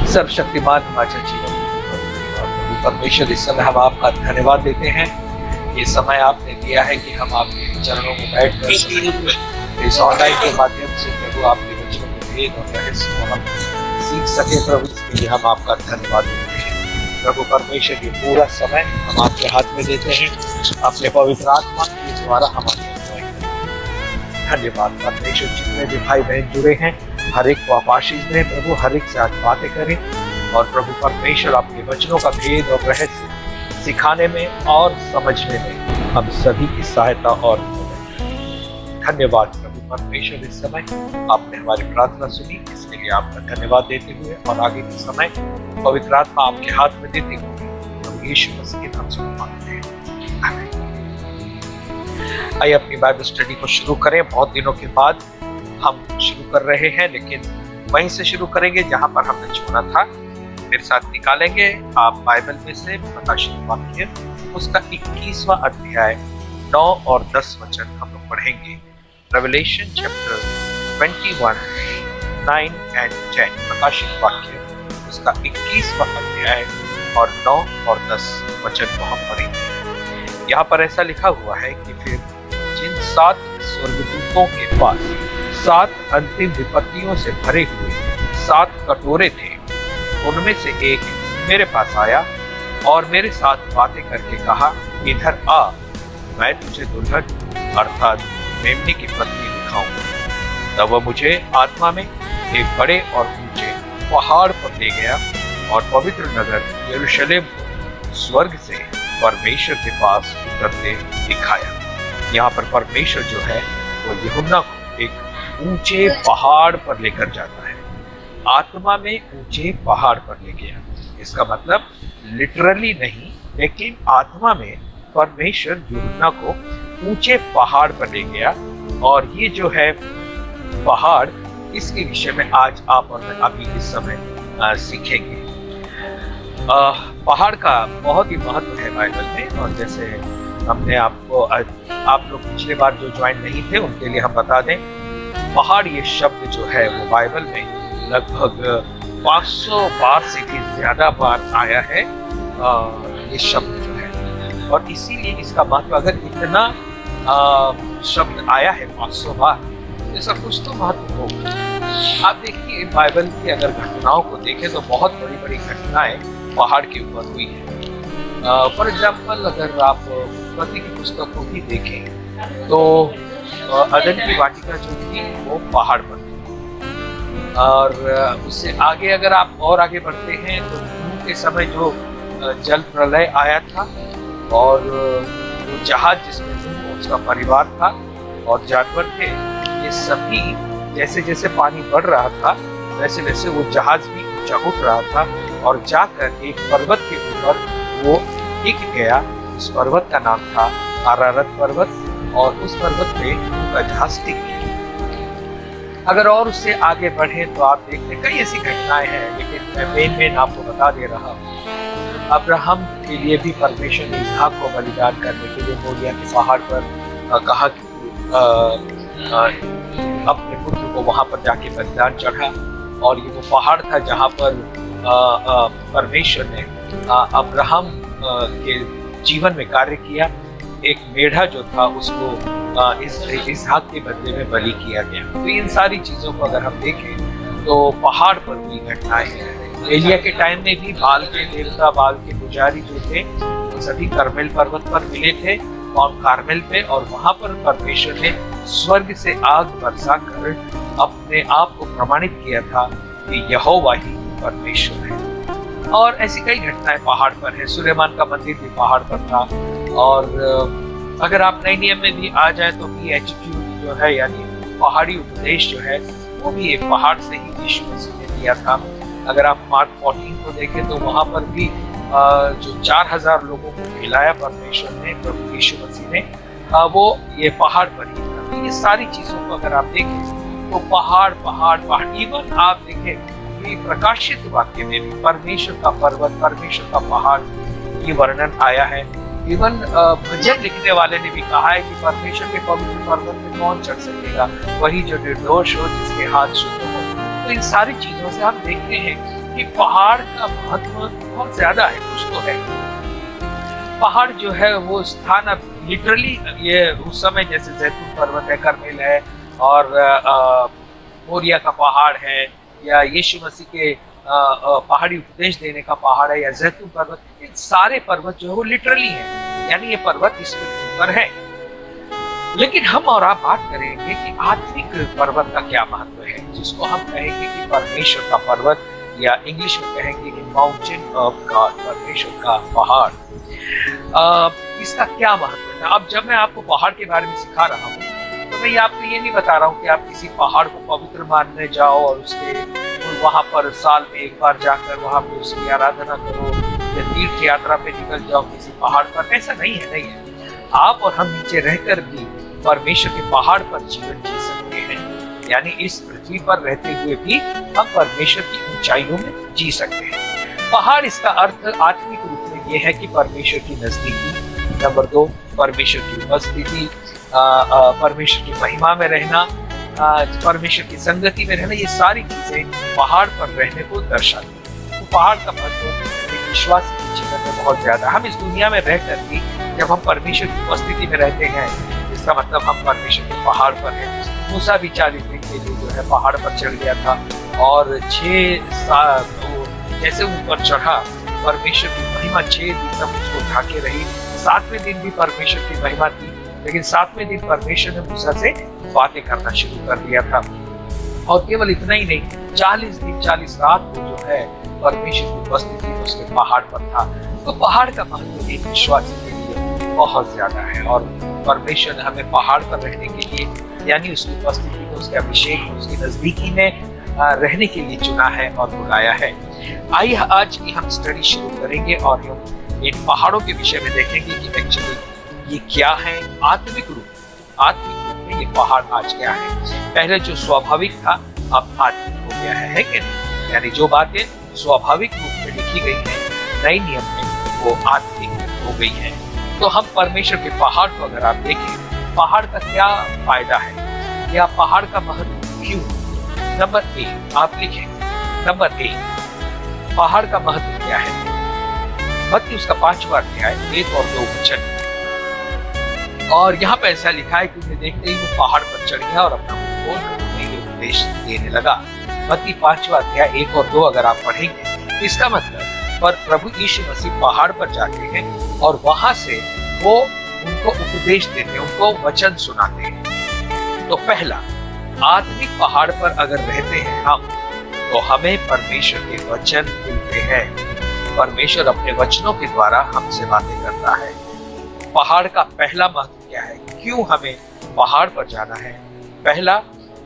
सर्वशक्तिमान हमारे जीवन प्रभु परमेश्वर, इस समय हम आपका धन्यवाद देते हैं। ये समय आपने दिया है कि हम आपके चरणों में बैठकर इस ऑनलाइन के माध्यम से प्रभु आपके वचनों के भेद और रहस्य को हम सीख सके। प्रभु इसके लिए हम आपका धन्यवाद देते हैं। प्रभु परमेश्वर, ये पूरा समय हम आपके हाथ में देते हैं, अपने पवित्र आत्मा के द्वारा हमारे धन्यवाद। परमेश्वर, जितने भी भाई बहन जुड़े हैं हर एक को आप आशीष दें प्रभु, हर एक से आज बातें करें और प्रभु परमेश्वर आपके वचनों का भेद और रहस्य सिखाने में और समझने में हम सभी की सहायता और धन्यवाद। प्रभु परमेश्वर, इस समय आपने हमारी प्रार्थना सुनी, इसके लिए आपका धन्यवाद देते हुए और आगे के समय पवित्र आत्मा आपके हाथ में देते हुए हम यीशु मसीह के नाम से मांगते हैं, आमीन। आइए अपनी बाइबल स्टडी को शुरू करें। बहुत दिनों के बाद हम शुरू कर रहे हैं, लेकिन वहीं से शुरू करेंगे जहां पर हमने छोड़ा था। मेरे साथ निकालेंगे आप बाइबल में से प्रकाशित वाक्य, उसका 21वां अध्याय 9 और 10 वचन हम लोग पढ़ेंगे। रेवलेशन चैप्टर 21 9 and 10, प्रकाशित वाक्य उसका 21वां अध्याय और 9 और 10 वचन को हम पढ़ेंगे। यहाँ पर ऐसा लिखा हुआ है कि फिर जिन 7 स्वर्गदूतों के पास 7 अंतिम विपत्तियों से भरे हुए 7 कटोरे थे, उनमें से एक मेरे पास आया और मेरे साथ बातें करके कहा, इधर आ, मैं तुझे दुल्हन अर्थात मेमने की पत्नी दिखाऊंगा। तब वह मुझे आत्मा में एक बड़े और ऊंचे पहाड़ पर ले गया और पवित्र नगर यरूशलेम को स्वर्ग से परमेश्वर के पास उतरते दिखाया। यहाँ पर परमेश्वर जो है वो यूहन्ना को एक ऊंचे पहाड़ पर लेकर जाता है। आत्मा में ऊंचे पहाड़ पर ले गया, इसका मतलब लिटरली नहीं, लेकिन आत्मा में परमेश्वर यूहन्ना को ऊंचे पहाड़ पर ले गया। और ये जो है पहाड़, इसके विषय में आज आप और मैं अभी इस समय सीखेंगे। पहाड़ का बहुत ही महत्व है बाइबल में, और जैसे हमने आपको आप लोग पिछले बार जो ज्वाइन नहीं थे उनके लिए हम बता दें, पहाड़ ये शब्द जो है वो बाइबल में लगभग 500 बार से भी ज्यादा बार आया है ये शब्द जो है। और इसीलिए इसका महत्व, अगर इतना शब्द आया है 500 बार, ऐसा कुछ तो महत्व होगा। आप देखिए बाइबल की अगर घटनाओं को देखें तो बहुत बड़ी बड़ी घटनाएं पहाड़ के ऊपर हुई है। फॉर एग्जाम्पल, अगर आप उत्पत्ति की पुस्तक को भी देखें तो अदन की वाटिका जो थी वो पहाड़ पर थी। और उससे आगे अगर आप और आगे बढ़ते हैं तो नूह के समय जो जल प्रलय आया था, और वो जहाज जिसमें नूह उसका परिवार था और जानवर थे, ये सभी जैसे जैसे पानी बढ़ रहा था वैसे वैसे वो जहाज भी ऊंचा उठ रहा था और जाकर एक पर्वत के ऊपर वो टिक गया। उस पर्वत का नाम था अरारत पर्वत, और उस पर्वत पे उनका जहाज टिक गया। अगर और उससे आगे बढ़े तो आप देखते कई ऐसी घटनाएं हैं, लेकिन मैं मेन आपको बता दे रहा हूँ। अब्राहम के लिए भी परमेश्वर ने इसहाक को बलिदान करने के लिए मोरिया के पहाड़ पर कहा कि अपने पुत्र को वहां पर जाके बलिदान चढ़ा। और ये वो पहाड़ था जहां पर परमेश्वर ने अब्राहम के जीवन में कार्य किया। एक मेढ़ा जो था उसको इसहाक के बदले में बलि किया गया। तो इन सारी चीजों को अगर हम देखें तो पहाड़ पर हुई घटनाएं हैं। एलिया के टाइम में भी बाल के देवता, बाल के पुजारी जो थे वो सभी करमेल पर्वत पर मिले थे और कार्मेल पे, और वहां पर परमेश्वर ने स्वर्ग से आग बरसा कर अपने आप को प्रमाणित किया था कि यहोवा ही परमेश्वर है। और ऐसी कई घटनाएं पहाड़ पर है। सुलेमान का मंदिर भी पहाड़ पर था। और अगर आप नए नियम में भी आ जाए तो बीएचटी जो है, यानी पहाड़ी उपदेश जो है, वो भी एक पहाड़ से ही यीशु मसीह ने दिया था। अगर आप मार्क 14 को देखें तो वहां पर भी जो 4000 लोगों को खिलाया परमेश्वर ने, प्रभु यीशु मसीह ने, वो ये पहाड़ पर ही था। ये सारी चीजों को अगर आप देखें तो पहाड़ पहाड़ पहाड़, इवन आप देखें कि प्रकाशित वाक्य में भी परमेश्वर का पर्वत, परमेश्वर का पहाड़, ये वर्णन आया है। इवन भजन लिखने वाले ने भी कहा है कि परमेश्वर के पवित्र पर्वत में कौन चढ़ सकेगा, वही जो निर्दोष हो, जिसके हाथ शुद्ध हो। तो इन सारी चीजों से हम देखते हैं कि पहाड़ का महत्व बहुत ज्यादा है, कुछ तो है। पहाड़ जो है वो स्थान अब लिटरली ये उस समय जैसे जैतून पर्वत है, करमेल है और मोरिया का पहाड़ है, या यीशु मसीह के पहाड़ी उपदेश देने का पहाड़ है, या जैतून पर्वत, इन सारे पर्वत जो है वो लिटरली है, यानी ये पर्वत इस पृथ्वी पर है। लेकिन हम और आप बात करेंगे कि आत्मिक पर्वत का क्या महत्व है, जिसको हम कहेंगे कि परमेश्वर का पर्वत, या इंग्लिश में कहेंगे कि माउंटेन ऑफ गॉड, परमेश्वर का पहाड़। इसका क्या महत्व है? अब जब मैं आपको पहाड़ के बारे में सिखा रहा हूँ तो मैं आपको ये नहीं बता रहा हूँ कि आप किसी पहाड़ को पवित्र मानने जाओ और उसके वहां पर साल में एक बार जाकर वहां पे उसकी आराधना करो, या तीर्थ यात्रा पे निकल जाओ किसी पहाड़ पर। ऐसा नहीं है। आप और हम नीचे रहकर भी परमेश्वर के पहाड़ पर जीवन जी सकते हैं, यानी इस पृथ्वी पर रहते हुए भी हम परमेश्वर की ऊंचाइयों में जी सकते हैं। पहाड़, इसका अर्थ आत्मिक रूप में यह है कि परमेश्वर की नजदीकी। नंबर 2, परमेश्वर की उपस्थिति, परमेश्वर की महिमा में रहना, परमेश्वर की संगति में रहना, ये सारी चीजें पहाड़ पर रहने को दर्शाती है। तो पहाड़ का महत्व एक विश्वासी के जीवन में बहुत ज्यादा। हम इस दुनिया में रहकर भी जब हम परमेश्वर की उपस्थिति में रहते हैं, इसका मतलब हम परमेश्वर के पहाड़ पर हैं। मूसा भी 40 दिन के लिए जो है पहाड़ पर चढ़ गया था, और 6 साल जैसे ऊपर चढ़ा, परमेश्वर की महिमा 6 दिन तक उसको ढाके रही। 7वें दिन भी परमेश्वर की महिमा थी, लेकिन 7वें दिन परमेश्वर ने मूसा से बातें करना शुरू कर दिया था। और केवल इतना ही नहीं, 40 दिन 40 रात को जो है परमेश्वर की उपस्थिति में उसके पहाड़ पर था। तो पहाड़ का महत्व एक विश्वासी के लिए बहुत ज्यादा है, और परमेश्वर ने हमें पहाड़ पर रहने के लिए, यानी उसकी उपस्थिति में, उसके अभिषेक में, उसकी नजदीकी में रहने के लिए चुना है और बुलाया है। आइए आज की हम स्टडी शुरू करेंगे और हम इन पहाड़ों के विषय में देखेंगे कि एक्चुअली ये क्या है आत्मिक रूप में ये पहाड़ आज क्या है। पहले जो स्वाभाविक था अब आत्मिक हो गया है कि नहीं? यानी जो बातें स्वाभाविक रूप में लिखी गई हैं नए नियम में, वो आत्मिक हो गई है। तो हम परमेश्वर के पहाड़ को अगर आप देखें, पहाड़ का क्या फायदा है या पहाड़ का महत्व क्यों? नंबर 1 आप लिखें, नंबर 1 पहाड़ का महत्व क्या है। मत्ती उसका 5वां अध्याय 1 और 2 वचन, और यहाँ पे ऐसा लिखा है कि उन्हें देखते ही वो पहाड़ पर चढ़ गया और अपना मुंह खोलकर उन्हें ये उपदेश देने लगा। मत्ती 5वां अध्याय 1 और 2 अगर आप पढ़ेंगे, इसका मतलब पर प्रभु यीशु मसीह पहाड़ पर जाते हैं और वहां से वो उनको उपदेश देते हैं, उनको वचन सुनाते हैं। तो पहला, आत्मिक पहाड़ पर अगर रहते हैं हम, तो हमें परमेश्वर के वचन मिलते हैं। परमेश्वर अपने वचनों के द्वारा हमसे बातें करता है। पहाड़ का पहला महत्व क्या है, क्यों हमें पहाड़ पर जाना है? पहला,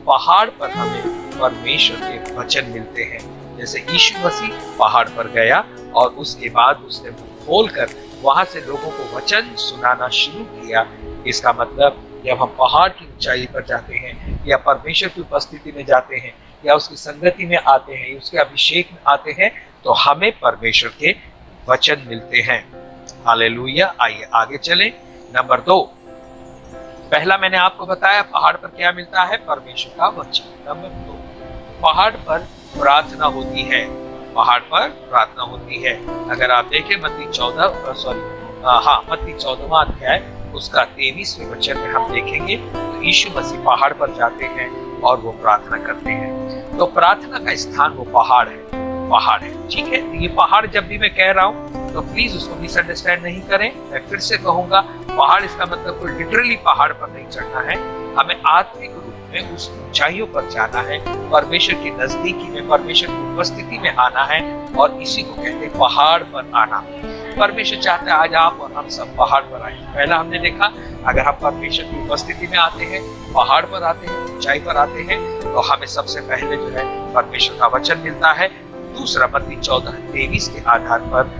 पहाड़ पर हमें परमेश्वर के वचन मिलते हैं। जैसे यीशु मसीह पहाड़ पर गया और उसके बाद उसने मुंह खोलकर वहां से लोगों को वचन सुनाना शुरू किया। इसका मतलब जब हम पहाड़ की ऊंचाई पर जाते हैं, या परमेश्वर की उपस्थिति में जाते हैं, या उसकी संगति में आते हैं, उसके अभिषेक में आते हैं, तो हमें परमेश्वर के वचन मिलते हैं। हालेलुया। आइए आगे चलें। नंबर 2, पहला मैंने आपको बताया पहाड़ पर क्या मिलता है, परमेश्वर का वचन। नंबर 2, पहाड़ पर प्रार्थना होती है। पहाड़ पर प्रार्थना होती है। अगर आप देखें मत्ती 14वां अध्याय उसका 23वें वचन में हम देखेंगे, तो यीशु मसीह पहाड़ पर जाते हैं और वो प्रार्थना करते हैं। तो प्रार्थना का स्थान वो पहाड़ है, ठीक है। ये पहाड़ जब भी मैं कह रहा हूँ तो प्लीज उसको मिसअंडरस्टैंड नहीं करें। मैं फिर से कहूंगा, पहाड़ इसका मतलब कोई लिटरली पहाड़ पर नहीं चढ़ना है, हमें आत्मिक रूप में उस ऊंचाइयों पर जाना है, परमेश्वर की नजदीकी में, परमेश्वर की उपस्थिति में आना है, और इसी को कहते हैं पहाड़ पर आना। परमेश्वर चाहता है आज आप और हम सब पहाड़ पर आए। पहला हमने देखा, अगर हम परमेश्वर की उपस्थिति में आते हैं, पहाड़ पर आते हैं, ऊंचाई पर आते हैं, तो हमें सबसे पहले जो है परमेश्वर का वचन मिलता है। दूसरा, मत्ती 14:23 के आधार पर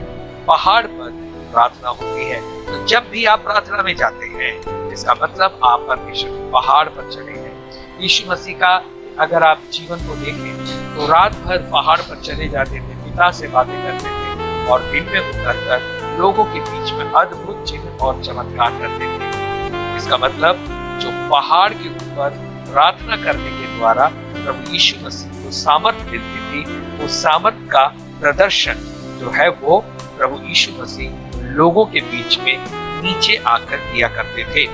पहाड़ पर प्रार्थना होती है। तो जब भी आप प्रार्थना में जाते हैं, इसका मतलब आप परमेश्वर के पहाड़ पर चढ़े हैं। यीशु मसीह का अगर आप जीवन को देखें, तो रात भर पहाड़ पर चले जाते थे, पिता से बातें करते थे, और दिन में उतरकर लोगों के बीच में अद्भुत चिन्ह और चमत्कार करते थे। इसका मतलब जो पहाड़ के ऊपर प्रार्थना करने के द्वारा प्रभु यीशु मसीह को सामर्थ्य मिलती थी, उस सामर्थ्य का प्रदर्शन जो है वो प्रभु यीशु मसीह लोगों के बीच में नीचे आकर किया करते थे।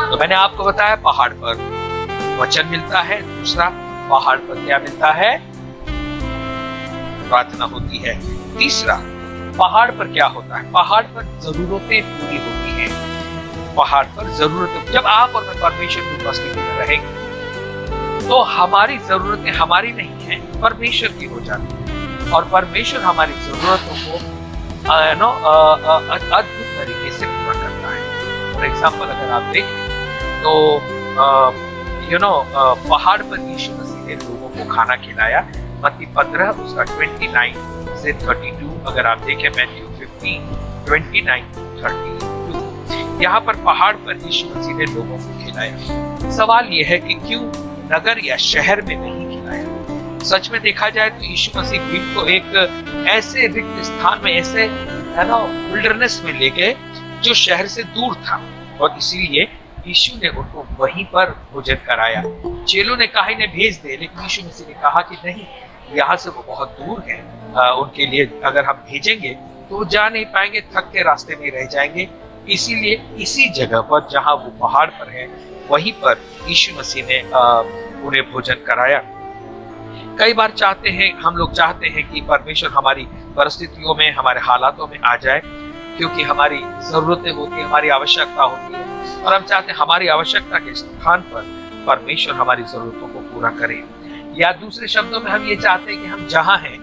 तो मैंने आपको बताया पहाड़ पर वचन मिलता है, दूसरा पहाड़ पर क्या मिलता है? प्रार्थना होती है। तीसरा पहाड़ पर क्या होता है? पहाड़ पर जरूरतें पूरी होती हैं। पहाड़ पर जरूरतें, जब आप और मैं परमेश्वर की उपस्थिति में रहेंगे तो हमारी जरूरतें हमारी नहीं है, परमेश्वर की हो जाती है और परमेश्वर हमारी जरूरतों को अद्भुत तरीके से पूरा करता है। फॉर एग्जाम्पल अगर आप देखें तो पहाड़ पर यीशु मसीह ने लोगों को खाना खिलाया। मत्ती 15 उसका 29 से 32, अगर आप देखें मैथ्यू 15 29 32, यहाँ पर पहाड़ पर यीशु मसीह ने लोगों को खिलाया। सवाल यह है कि क्यों नगर या शहर में नहीं खिलाया? सच में देखा जाए तो यीशु मसीह भीड़ को एक ऐसे रिक्त स्थान में, ऐसे विल्डरनेस में ले गए जो शहर से दूर था और इसीलिए यीशु ने उनको वहीं पर भोजन कराया। चेलों ने कहा इन्हें भेज दे, लेकिन यीशु मसीह ने कहा कि नहीं, यहाँ से वो बहुत दूर है, उनके लिए अगर हम भेजेंगे तो वो जा नहीं पाएंगे, थक के रास्ते में रह जाएंगे। इसीलिए इसी जगह पर जहाँ वो पहाड़ पर है वहीं पर यीशु मसीह ने उन्हें भोजन कराया। कई बार हम लोग चाहते हैं कि परमेश्वर हमारी परिस्थितियों में, हमारे हालातों में आ जाए, क्योंकि हमारी जरूरतें होती है, हमारी आवश्यकता होती है और हम चाहते हैं हमारी आवश्यकता के स्थान पर परमेश्वर हमारी जरूरतों को पूरा करे। या दूसरे शब्दों में हम ये चाहते हैं कि हम जहाँ हैं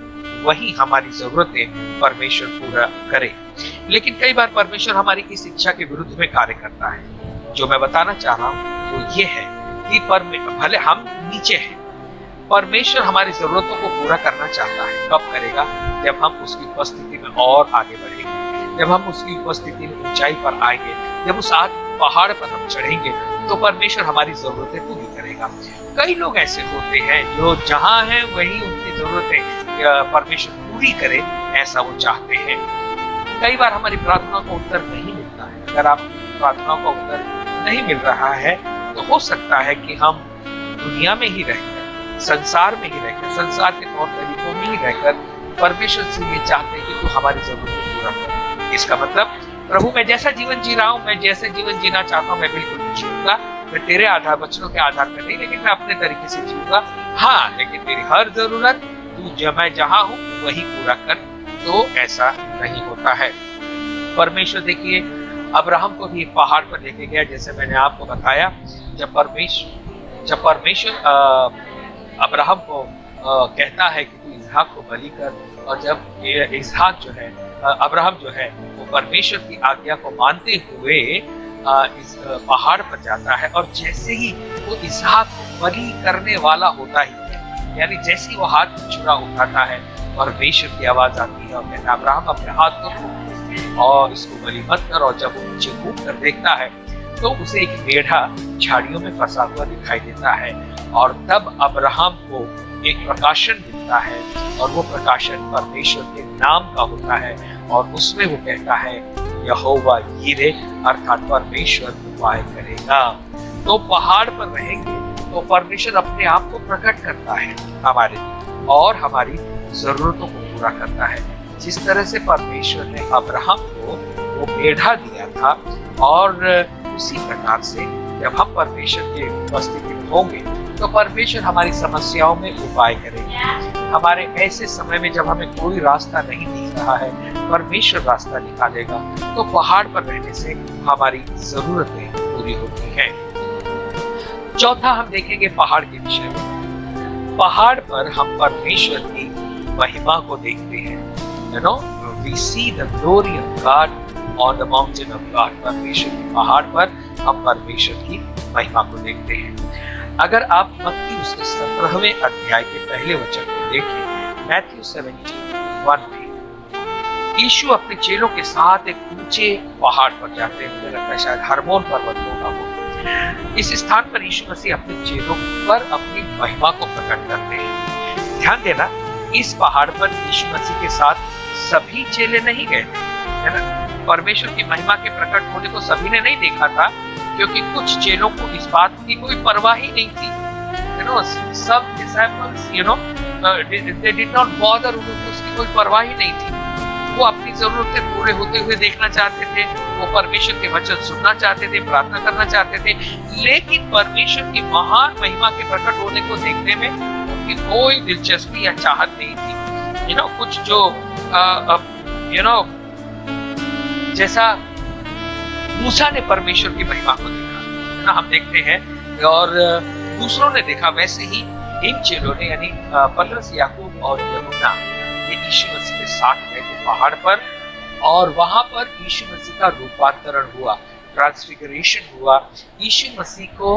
वहीं हमारी जरूरतें परमेश्वर पूरा करे। लेकिन कई बार परमेश्वर हमारी इस इच्छा के विरुद्ध में कार्य करता है। जो मैं बताना चाह रहा हूँ वो ये है कि भले हम नीचे हैं, परमेश्वर हमारी जरूरतों को पूरा करना चाहता है। कब करेगा? जब हम उसकी उपस्थिति में और आगे बढ़ेंगे, जब हम उसकी उपस्थिति में ऊंचाई पर आएंगे, जब उस पहाड़ पर हम चढ़ेंगे तो परमेश्वर हमारी जरूरतें पूरी करेगा। कई लोग ऐसे होते हैं जो जहाँ हैं वहीं उनकी जरूरतें परमेश्वर पूरी करे, ऐसा वो चाहते हैं। कई बार हमारी प्रार्थना का उत्तर नहीं मिलता है। अगर आपकी प्रार्थना का उत्तर नहीं मिल रहा है तो हो सकता है कि हम दुनिया में ही रहकर, संसार में ही रहकर, संसार के तौर तरीकों में ही रहकर परमेश्वर से ये चाहते हैं कि तू हमारी जरूरतें पूरा कर। इसका मतलब प्रभु मैं जैसा जीवन जी रहा हूँ, मैं जैसे जीवन जीना चाहता हूँ, मैं बिल्कुल जीऊंगा, मैं तेरे वचनों के आधार पर नहीं, लेकिन मैं अपने तरीके से जीऊंगा। हाँ, लेकिन मेरी हर जरूरत तू मैं जहाँ हूँ वही पूरा कर। तो ऐसा नहीं होता है। परमेश्वर देखिए अब्राहम को भी एक पहाड़ पर लेके गया, जैसे मैंने आपको बताया। जब परमेश्वर अब्राहम को कहता है कि तू इसहाक को बलि कर, और जब इसहाक जो है, अब्राहम जो है वो परमेश्वर की आज्ञा को मानते हुए इस पहाड़ पर जाता है, और जैसे ही वो इसहाक को बलि करने वाला होता ही है, यानी जैसे ही वो हाथ में छुरा उठाता है, परमेश्वर की आवाज आती है और कहता है अब्राहम अपने हाथ को रोक और इसको बलि मत कर। और जब वो नीचे घूम कर देखता है तो उसे एक मेढ़ा झाड़ियों में फंसा हुआ दिखाई देता है, और तब अब्राहम को एक प्रकाशन मिलता है, और वो प्रकाशन परमेश्वर के नाम का होता है, और उसमें वो कहता है यहोवा यीरे, अर्थात परमेश्वर उपाय करेगा। तो पहाड़ पर रहेंगे तो परमेश्वर अपने आप को प्रकट करता है हमारे लिए और हमारी जरूरतों को पूरा करता है। जिस तरह से परमेश्वर ने अब्राहम को वो मेढ़ा दिया था, और उसी प्रकार से जब हम परमेश्वर के उपस्थिति में होंगे तो परमेश्वर हमारी समस्याओं में उपाय करेंगे। हमारे ऐसे समय में जब हमें कोई रास्ता नहीं दिख रहा है, परमेश्वर रास्ता निकालेगा। तो पहाड़ पर रहने से हमारी जरूरतें पूरी होती हैं। चौथा हम देखेंगे पहाड़ के विषय में। पहाड़ पर हम परमेश्वर की महिमा को देखते हैं। We see the glory of God on the mountain of God. परमेश्वर की पहाड़ पर हम परमेश्वर की महिमा को देखते हैं। अगर आप मत्ती उसके 17वें अध्याय के पहले वचन को देखें, मैथ्यू 17:1 में यीशु अपने चेलों के साथ एक ऊंचे पहाड़ पर जाते हैं। मुझे लगता है शायद हरमोन पर्वत होगा वो। इस स्थान पर यीशु मसीह अपने चेलों पर अपनी महिमा को प्रकट करते हैं। ध्यान देना, इस पहाड़ पर यीशु मसीह के साथ सभी चेले नहीं गए थे, है ना। परमेश्वर की महिमा के प्रकट होने को सभी ने नहीं देखा था, क्योंकि कुछ चेलों को इस बात की कोई परवाह ही नहीं थी। सब disciples they did not bother, उनको उसकी कोई परवाह ही नहीं थी। वो अपनी जरूरतें पूरे होते हुए देखना चाहते थे, वो परमेश्वर के वचन सुनना चाहते थे, प्रार्थना करना चाहते थे, लेकिन परमेश्वर की महान महिमा के प्रकट होने को देखने में उनकी कोई दिलचस्पी या चाहत नहीं थी। कुछ जो जैसा मूसा ने परमेश्वर की महिमा को देखा, हम देखते हैं, और दूसरों ने देखा, वैसे ही इन चेलों ने यानी पतरस, याकूब और यूहन्ना ये यीशु मसीह के साथ गए थे पहाड़ पर, और वहां पर यीशु मसीह का रूपांतरण हुआ, ट्रांसफिगरेशन हुआ। यीशु मसीह को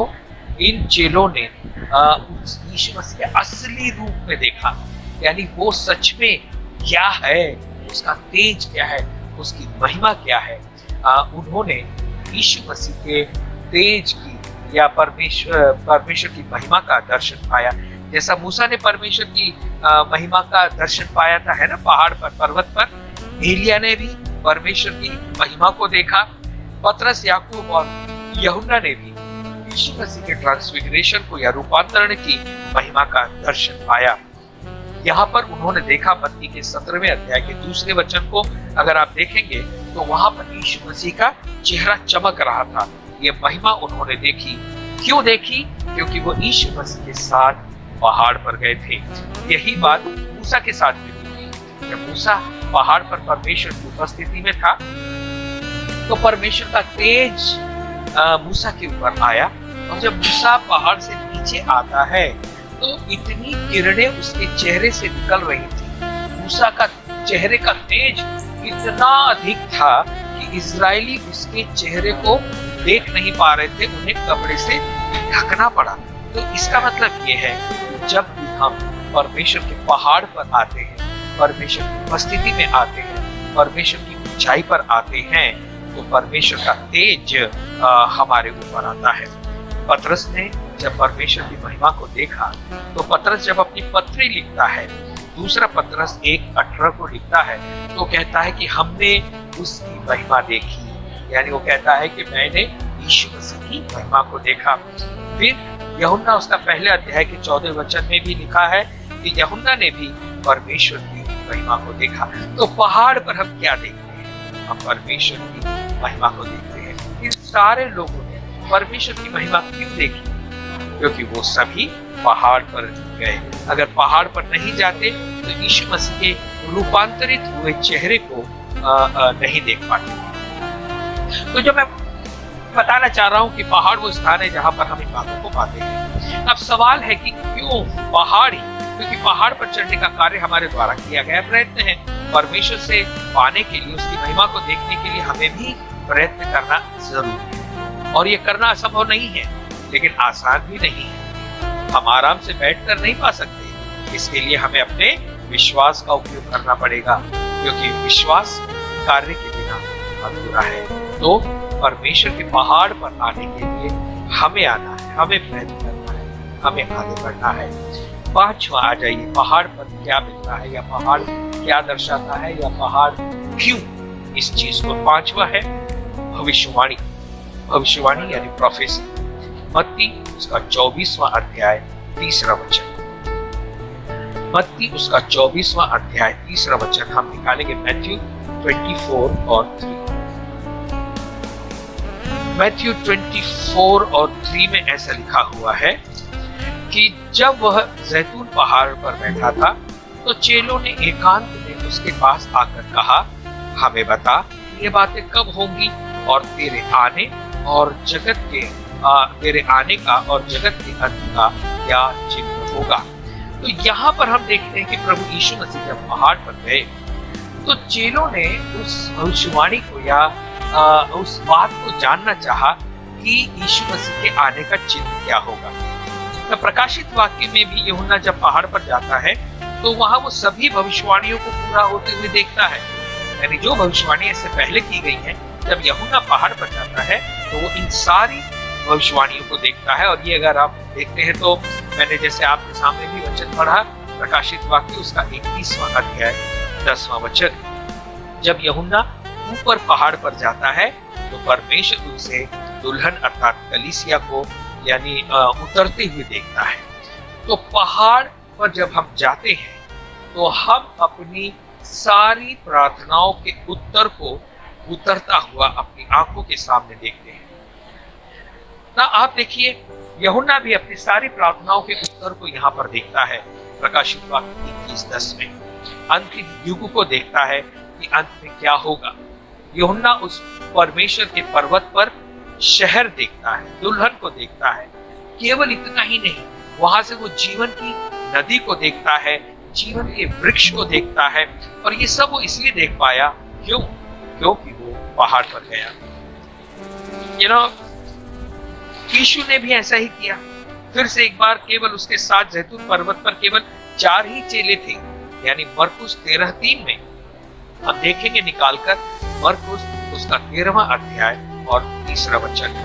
इन चेलों ने यीशु मसीह के असली रूप में देखा, यानी वो सच में क्या है, उसका तेज क्या है, उसकी महिमा क्या है। उन्होंने यीशु मसीह के तेज की या परमेश्वर की महिमा का दर्शन पाया, जैसा मूसा ने परमेश्वर की महिमा का दर्शन पाया था, है ना, पहाड़ पर, पर्वत पर। एलिया ने भी परमेश्वर की महिमा को देखा। पतरस, याकूब और यूहन्ना ने भी यीशु मसीह के ट्रांसफिगरेशन को या रूपांतरण की महिमा का दर्शन पाया। यहाँ पर उन्होंने देखा, मत्ती के 17वें अध्याय के दूसरे वचन को अगर आप देखेंगे तो वहां पर यीशु मसीह का चेहरा चमक रहा था। ये महिमा उन्होंने देखी। क्यों देखी? क्योंकि वो यीशु मसीह के साथ पहाड़ पर गए थे। यही बात मूसा के साथ भी हुई। जब मूसा पहाड़ पर परमेश्वर की उपस्थिति में था तो परमेश्वर का तेज मूसा के ऊपर आया, और जब मूसा पहाड़ से नीचे आता है तो इतनी किरणें उसके चेहरे से निकल रही थी। मूसा का चेहरे का तेज इतना अधिक था कि इजरायली उसके चेहरे को देख नहीं पा रहे थे, उन्हें कपड़े से ढकना पड़ा। तो इसका मतलब ये है, जब भी हम परमेश्वर के पहाड़ पर आते हैं, परमेश्वर की उपस्थिति में आते हैं, परमेश्वर की ऊंचाई पर आते हैं, तो परमेश्वर का तेज हमारे ऊपर आता है। पतरस ने जब परमेश्वर की महिमा को देखा तो पतरस जब अपनी पत्री लिखता है, दूसरा पतरस 1:18 को लिखता है, तो कहता है कि हमने उसकी महिमा देखी, यानी वो कहता है कि मैंने यीशु मसीह की महिमा को देखा। फिर यूहन्ना उसका पहले अध्याय के 14वें वचन में भी लिखा है कि यूहन्ना ने भी परमेश्वर की महिमा को देखा। तो पहाड़ पर हम क्या देखते हैं? हम परमेश्वर की महिमा को देखते हैं। इन सारे लोगों ने परमेश्वर की महिमा क्यों देखी? क्योंकि वो सभी पहाड़ पर गए। अगर पहाड़ पर नहीं जाते तो यीशु मसीह के रूपांतरित हुए चेहरे को नहीं देख पाते। तो जो मैं बताना चाह रहा हूँ कि पहाड़ वो स्थान है जहाँ पर हम इन बातों को पाते हैं। अब सवाल है कि क्यों पहाड़ी? क्योंकि पहाड़ पर चढ़ने का कार्य हमारे द्वारा किया गया प्रयत्न है। परमेश्वर से पाने के लिए, उसकी महिमा को देखने के लिए हमें भी प्रयत्न करना जरूरी है, और ये करना असंभव नहीं है, लेकिन आसान भी नहीं है। हम आराम से बैठकर नहीं पा सकते, इसके लिए हमें अपने विश्वास का उपयोग करना पड़ेगा, क्योंकि विश्वास कार्य के बिना अधूरा है। तो परमेश्वर के पहाड़ पर आने के लिए हमें आना है, हमें प्रयत्न करना है, हमें आगे बढ़ना है। पांचवा आ जाइए, पहाड़ पर क्या मिलता है, या पहाड़ क्या दर्शाता है, या पहाड़ क्यों इस चीज को? पांचवा है भविष्यवाणी। भविष्यवाणी यानी प्रोफेसी। मत्ती उसका 24वां अध्याय 3रा वचन। मत्ती उसका 24वां अध्याय 3रा वचन हम निकालेंगे मैथ्यू 24 और 3। मैथ्यू 24 और 3 में ऐसा लिखा हुआ है कि जब वह जैतून पहाड़ पर बैठा था तो चेलों ने एकांत में उसके पास आकर कहा, हमें बता ये बातें कब होंगी, और तेरे आने का और जगत के अंत का क्या चिन्ह होगा। तो यहाँ पर हम देखते हैं कि प्रभु यीशु मसीह जब पहाड़ पर गए तो चेलों ने उस भविष्यवाणी को या उस बात को जानना चाहा कि यीशु मसीह के आने का चिन्ह क्या होगा। तो प्रकाशित वाक्य में भी यूहन्ना जब पहाड़ पर जाता है तो वहां वो सभी भविष्यवाणियों को पूरा होते हुए देखता है, यानी जो भविष्यवाणी इससे पहले की गई है। जब यूहन्ना पहाड़ पर जाता है तो वो इन सारी भविष्यवाणियों को देखता है। और ये अगर आप देखते हैं तो मैंने जैसे आपके सामने भी वचन पढ़ा, प्रकाशित वाक्य उसका 21वां अध्याय 10वां वचन। जब यूहन्ना ऊपर पहाड़ पर जाता है तो परमेश्वर उनसे दुल्हन अर्थात कलीसिया को यानी उतरते हुए देखता है। तो पहाड़ पर जब हम जाते हैं तो हम अपनी सारी प्रार्थनाओं के उत्तर को उतरता हुआ अपनी आंखों के सामने देखते हैं ना। आप देखिए, यूहन्ना भी अपनी सारी प्रार्थनाओं के उत्तर को यहाँ पर देखता है। प्रकाशित वाक्य 21:10 में अंतिम युग को देखता है कि अंत में क्या होगा। यूहन्ना उस परमेश्वर के पर्वत पर शहर देखता है, दुल्हन को देखता है। केवल इतना ही नहीं, वहां से वो जीवन की नदी को देखता है, जीवन के वृक्ष को देखता है। और ये सब वो इसलिए देख पाया, क्योंकि वो पहाड़ पर गया। यीशु ने भी ऐसा ही किया। फिर से एक बार केवल उसके साथ जैतून पर्वत पर केवल 4 ही चेले थे। यानी मरकुस 13:3 में हम देखेंगे निकालकर, मरकुस उसका 13वां अध्याय और 3रा वचन।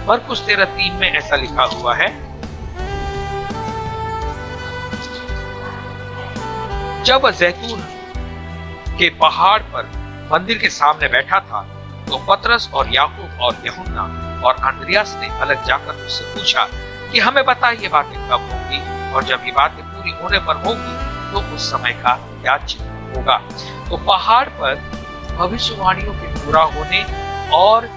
मरकुस 13:3 में ऐसा लिखा हुआ है, जब वह जैतून के पहाड़ पर मंदिर के सामने बैठा था तो पतरस और याकूब और यूहन्ना और अंद्रियास ने अलग जाकर उससे पूछा कि हमें बता ये बातें कब होंगी, और जब ये बातें पूरी होने पर होंगी तो उस समय का क्या चिन्ह होगा। तो पहाड़ पर भविष्यवाणियों के पूरा होने और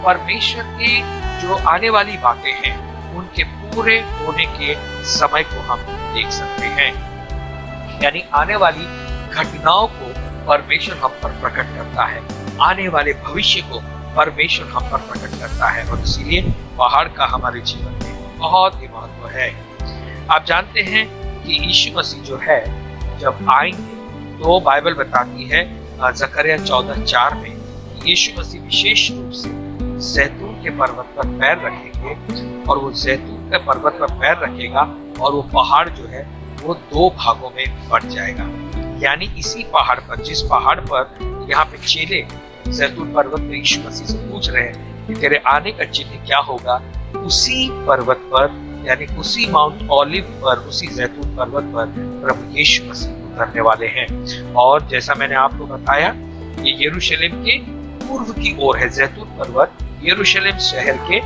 परमेश्वर के जो आने वाली बातें हैं उनके पूरे होने के समय को हम देख सकते हैं। यानी आने वाली घटनाओं को परमेश्वर हम पर प्रकट करता है, आने वाले भविष्य को परमेश्वर हम पर प्रकट करता है। और इसीलिए पहाड़ का हमारे जीवन में बहुत ही महत्व है। आप जानते हैं कि यीशु मसीह जो है जब आएंगे तो बाइबल बताती है जकरिया 14:4 में यीशु मसीह विशेष रूप से जैतून के पर्वत पर पैर रखेंगे, और वो जैतून के पर्वत पर पैर रखेगा और वो पहाड़ जो है वो 2 भागों में बंट जाएगा। यानी इसी पहाड़ पर, जिस पहाड़ पर यहाँ पे चेले जैतून पर्वत में यीशु मसीह से पूछ रहे हैं कि तेरे आने का चिन्ह क्या होगा, उसी पर्वत पर यानी उसी माउंट ऑलिव पर, उसी जैतून पर्वत पर प्रभु यीशु मसीह उतरने वाले हैं। और जैसा मैंने आपको बताया, ये यरूशलेम के पूर्व की ओर है। जैतून पर्वत यरूशलेम शहर के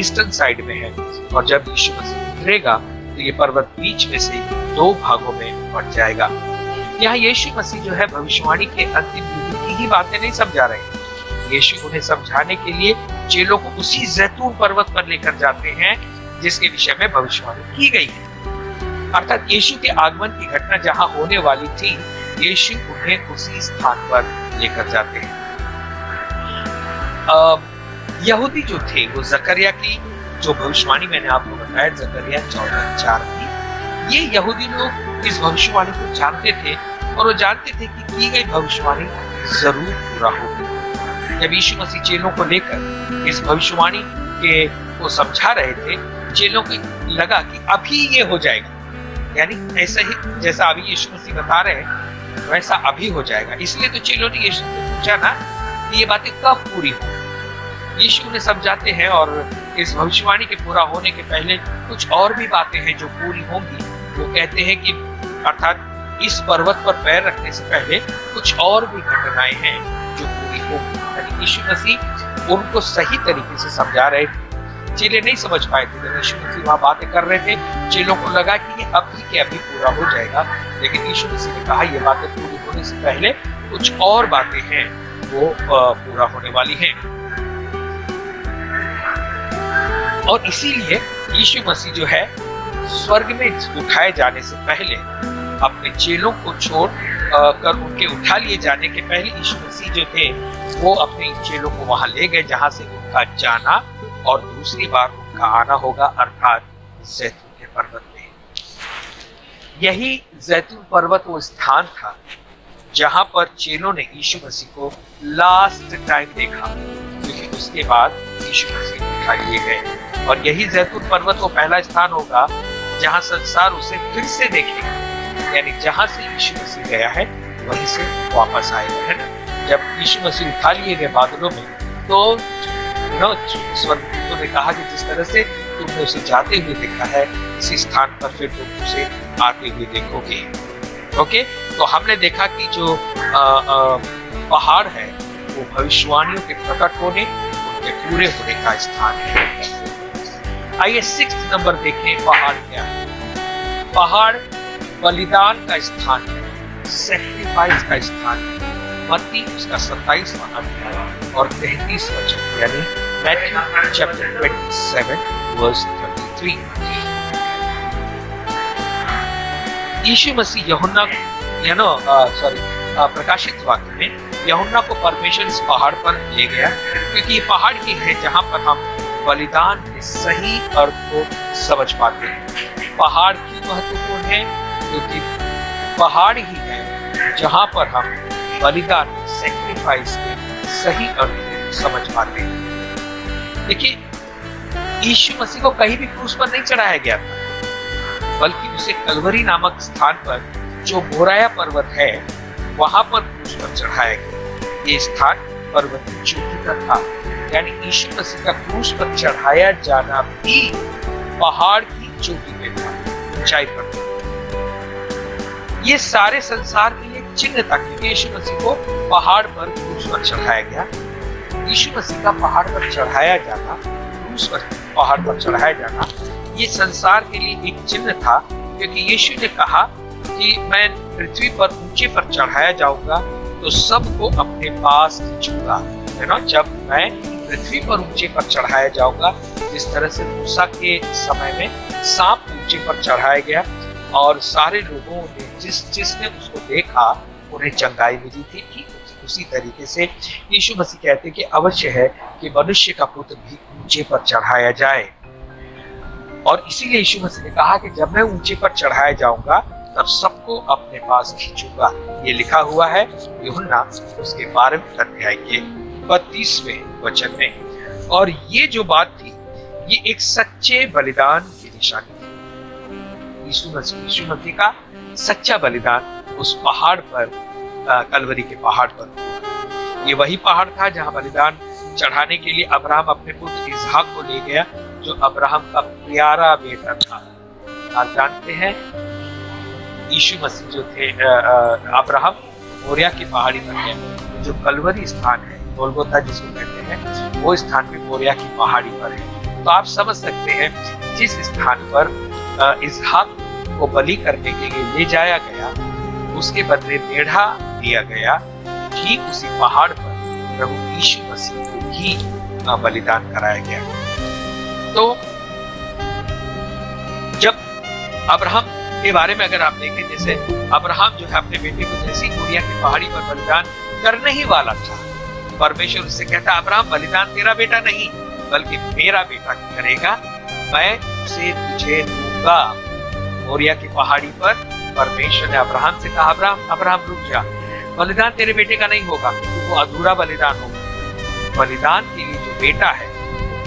ईस्टर्न साइड में है। और जब यीशु मसीह उतरेगा तो ये पर्वत बीच में से 2 भागों में बंट जाएगा। यहाँ यीशु मसीह जो है भविष्यवाणी के अंतिम युग की ही बातें नहीं समझा रहे हैं। यीशु उन्हें समझाने के लिए चेलों को उसी जैतून पर्वत पर लेकर जाते हैं जिसके विषय में भविष्यवाणी की गई है। अर्थात यीशु के आगमन की घटना जहां होने वाली थी, यीशु उन्हें उसी स्थान पर लेकर जाते हैं। यहूदी जो थे वो जकरिया की जो भविष्यवाणी मैंने आपको बताया, जकरिया 14:4 की, ये यहूदी लोग इस भविष्यवाणी को जानते थे और वो जानते थे कि की गई भविष्यवाणी जरूर पूरा होगी। जब यीशु मसीह चेलों को लेकर इस भविष्यवाणी के को समझा रहे थे, चेलों को लगा कि अभी ये हो जाएगा। यानी ऐसा ही जैसा अभी यीशु मसीह बता रहे हैं वैसा अभी हो जाएगा। इसलिए तो चेलों ने यीशु से पूछा ना कि ये बातें कब पूरी होंगी। यीशु उन्हें समझाते हैं और इस भविष्यवाणी के पूरा होने के पहले कुछ और भी बातें हैं जो पूरी होंगी। वो कहते हैं कि अर्थात इस पर्वत पर पैर रखने से पहले कुछ और भी घटनाएं हैं जो पूरी होंगी। यानी यीशु मसीह उनको सही तरीके से समझा रहे थे। चेले नहीं समझ पाए थे जब यीशु मसीह वहां बातें कर रहे थे। चेलों को लगा कि ये अभी के अभी पूरा हो जाएगा, लेकिन यीशु मसीह ने कहा ये बातें पूरी होने से पहले कुछ और बातें हैं वो पूरा होने वाली हैं। और इसीलिए यीशु मसीह जो है स्वर्ग में उठाए जाने से पहले अपने चेलों को छोड़ कर उनके उठा लिए जाने के पहले यीशु मसीह जो थे वो अपने चेलों को वहां ले गए जहां से उनका जाना और दूसरी बार उनका आना होगा, अर्थात जैतून के पर्वत में। यही जैतून पर्वत वो स्थान था जहां पर चेलों ने यीशु मसीह को लास्ट टाइम देखा, क्योंकि उसके बाद यीशु मसीह उठा लिए गए। और यही जैतून पर्वत वो पहला स्थान होगा जहां संसार उसे फिर से देखेगा। यानी जहां से यीशु मसीह गया है वहीं से वापस आएगा, है ना। जब यीशु मसीह उठा लिए गए बादलों में तो स्वर्गदूतों ने कहा कि जिस तरह से तुमने उसे जाते हुए देखा है, इसी स्थान पर फिर तुम उसे आते हुए देखोगे। ओके, तो हमने देखा कि जो पहाड़ है वो भविष्यवाणियों के प्रकट होने, उनके पूरे होने का स्थान है। आइए 6 नंबर देखें, पहाड़ क्या है। पहाड़ बलिदान का स्थान है, सैक्रिफाइस का स्थान है। मत्ती उसका 27वां अध्याय और 33 वचन, यानी मैथ्यू चैप्टर 27 वर्स 33। यीशु मसीह यूहन्ना प्रकाशित वाक्य में यूहन्ना को परमेश्वर इस पहाड़ पर ले गया, क्योंकि ये पहाड़ ही है जहां पर हम बलिदान के सही अर्थ को समझ पाते हैं। पहाड़ क्यों महत्वपूर्ण है? क्योंकि पहाड़ ही है जहां पर हम बलिदान, सैक्रिफाइस के सही अर्थ को समझ पाते हैं। देखिए, यीशु मसीह को कहीं भी क्रूस पर नहीं चढ़ाया गया था, बल्कि उसे कलवरी नामक स्थान पर, जो मोराया पर्वत है, वहां पर क्रूस पर चढ़ाया गया। ये स्थान पर्वत की चोटी पर था, यानी यीशु मसीह का क्रूस पर चढ़ाया जाना भी पहाड़ की चोटी पे था, ऊंचाई पर था। ये सारे संसार के लिए चिन्ह था, क्योंकि यीशु मसीह को पहाड़ पर क्रूस पर चढ़ाया गया। यीशु मसीह का पहाड़ पर चढ़ाया जाना, क्रूस पर पहाड़ पर चढ़ाया जाना, ये संसार के लिए एक चिन्ह था, क्योंकि यीशु ने कहा कि मैं पृथ्वी पर ऊंचे पर चढ़ाया जाऊंगा तो सबको अपने पास खींचूंगा, है ना। जब मैं पृथ्वी पर ऊंचे पर चढ़ाया जाऊंगा, जिस तरह से मूसा के समय में सांप ऊंचे पर चढ़ाया गया और सारे लोगों ने जिसने उसको देखा उन्हें चंगाई मिली थी, ठीक उसी तरीके से यीशु मसीह कहते हैं कि अवश्य है कि मनुष्य का पुत्र भी ऊंचे पर चढ़ाया जाए। और इसीलिए यीशु मसीह ने कहा कि जब मैं ऊंचे पर चढ़ाया जाऊंगा तब सबको अपने पास खींचूंगा। ये लिखा हुआ है यूहन्ना उसके 12वें अध्याय के 32वें वचन में। और ये जो बात थी, ये एक सच्चे बलिदान की निशानी थी। यीशु मसीह का सच्चा बलिदान उस पहाड़ पर, कलवरी के पहाड़ पर। ये वही पहाड़ था जहां बलिदान चढ़ाने के लिए अब्राहम अपने पुत्र इसहाक को ले गया, जो अब्राहम का प्यारा बेटा था। आप जानते हैं, यीशु मसीह जो थे, अब्राहम मोरिया की पहाड़ी पर है, जो कलवरी स्थान है, गोलगोथा जिसको कहते हैं, वो स्थान भी मोरिया की पहाड़ी पर है। तो आप समझ सकते हैं, जिस स्थान पर इसहाक को बलि करने के लिए ले जाया गया, उसके बदले मेढ़ा दिया गया, ठीक उसी पहाड़ पर प्रभु यीशु मसीह को भी बलिदान कराया गया। तो जब अब्राहम के बारे में अगर आप देखें, जैसे अब्राहम जो है अपने बेटे को जैसी मोरिया की पहाड़ी पर बलिदान करने ही वाला था, परमेश्वर उससे कहता, अब्राहम बलिदान तेरा बेटा नहीं बल्कि मेरा बेटा करेगा, मैं उसे तुझे दूंगा। मोरिया की पहाड़ी पर परमेश्वर ने अब्राहम से कहा, अब्राहम रुक जा, बलिदान तेरे बेटे का नहीं होगा, वो अधूरा बलिदान होगा। बलिदान के लिए जो बेटा है